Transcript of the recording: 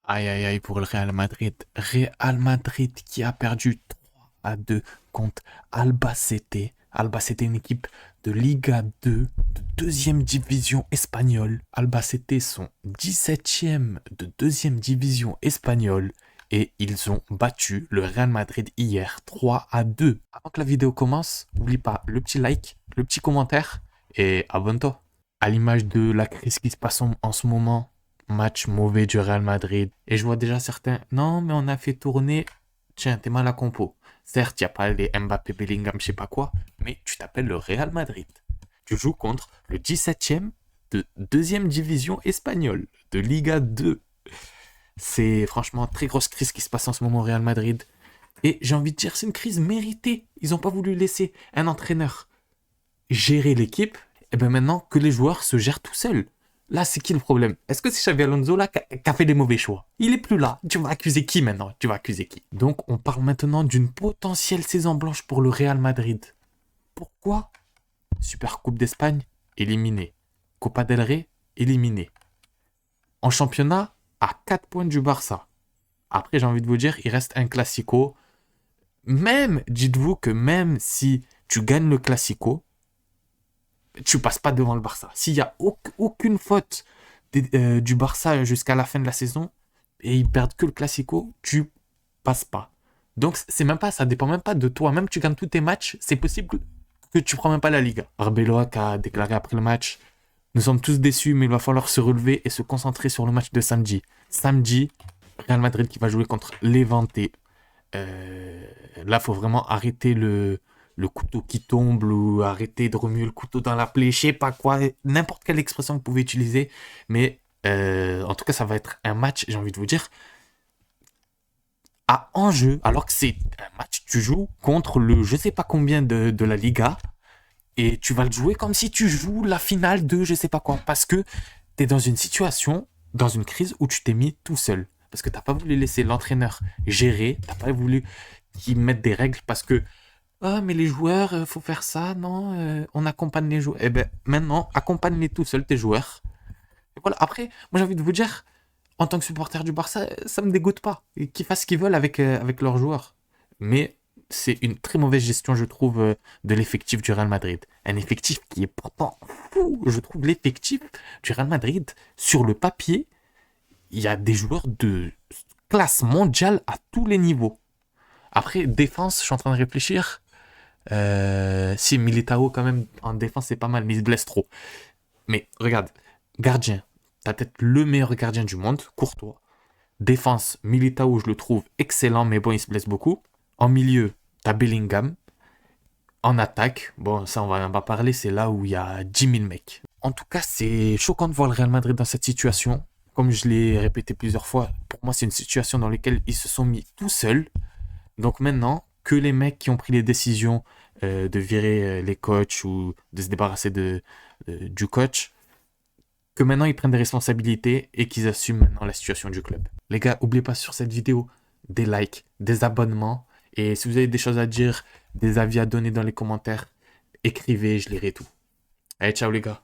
Aïe aïe aïe pour le Real Madrid. Real Madrid qui a perdu 3-2 contre Albacete. Albacete, une équipe de Liga 2, de deuxième division espagnole. Albacete sont 17e de deuxième division espagnole. Et ils ont battu le Real Madrid hier 3-2. Avant que la vidéo commence, n'oublie pas le petit like, le petit commentaire et abonne-toi. À l'image de la crise qui se passe en ce moment, match mauvais du Real Madrid. Et je vois déjà certains, non, mais on a fait tourner. Tiens, t'es mal à compo. Certes, il n'y a pas les Mbappé, Bellingham, je sais pas quoi, mais tu t'appelles le Real Madrid. Tu joues contre le 17e de deuxième division espagnole, de Liga 2. C'est franchement très grosse crise qui se passe en ce moment au Real Madrid. Et j'ai envie de dire, c'est une crise méritée. Ils n'ont pas voulu laisser un entraîneur gérer l'équipe. Et bien maintenant que les joueurs se gèrent tout seuls. Là, c'est qui le problème? Est-ce que c'est Xavi Alonso là qui a fait des mauvais choix? Il est plus là. Tu vas accuser qui maintenant? Tu vas accuser qui? Donc, on parle maintenant d'une potentielle saison blanche pour le Real Madrid. Pourquoi? Super Coupe d'Espagne, éliminé. Copa del Rey, éliminé. En championnat, à 4 points du Barça. Après, j'ai envie de vous dire, il reste un Classico. Même, dites-vous que même si tu gagnes le Classico, tu passes pas devant le Barça. S'il y a aucune faute du Barça jusqu'à la fin de la saison et ils perdent que le Classico, tu passes pas. Donc c'est même pas, ça dépend même pas de toi. Même tu gagnes tous tes matchs, c'est possible que tu prends même pas la Liga. Arbeloa qui a déclaré après le match: nous sommes tous déçus, mais il va falloir se relever et se concentrer sur le match de samedi. Samedi, Real Madrid qui va jouer contre Levante. Là, faut vraiment arrêter le couteau qui tombe ou arrêter de remuer le couteau dans la plaie, je sais pas quoi, n'importe quelle expression que vous pouvez utiliser. Mais en tout cas, ça va être un match, j'ai envie de vous dire, à enjeu, alors que c'est un match, tu joues contre le je sais pas combien de la Liga, et tu vas le jouer comme si tu joues la finale de je sais pas quoi, parce que tu es dans une situation, dans une crise où tu t'es mis tout seul. Parce que t'as pas voulu laisser l'entraîneur gérer, t'as pas voulu qu'ils mettent des règles parce que ah, mais les joueurs, faut faire ça, non, on accompagne les joueurs. Eh ben, maintenant, accompagne-les tout seul, tes joueurs. Et voilà. Après, moi, j'ai envie de vous dire, en tant que supporter du Barça, ça me dégoûte pas. Et qu'ils fassent ce qu'ils veulent avec leurs joueurs. Mais c'est une très mauvaise gestion, je trouve, de l'effectif du Real Madrid. Un effectif qui est pourtant fou. Je trouve l'effectif du Real Madrid, sur le papier, il y a des joueurs de classe mondiale à tous les niveaux. Après, défense, je suis en train de réfléchir. Si Militao quand même en défense c'est pas mal, mais il se blesse trop. Mais regarde, gardien, t'as peut-être le meilleur gardien du monde, Courtois. Défense, Militao je le trouve excellent, mais bon il se blesse beaucoup. En milieu, t'as Bellingham. En attaque, bon ça on va parler, c'est là où il y a 10 000 mecs. En tout cas c'est choquant de voir le Real Madrid dans cette situation. Comme je l'ai répété plusieurs fois, pour moi c'est une situation dans laquelle ils se sont mis tout seuls. Donc maintenant, que les mecs qui ont pris les décisions de virer les coachs ou de se débarrasser du coach, que maintenant ils prennent des responsabilités et qu'ils assument maintenant la situation du club. Les gars, n'oubliez pas sur cette vidéo des likes, des abonnements, et si vous avez des choses à dire, des avis à donner dans les commentaires, écrivez, je lirai tout. Allez, ciao les gars.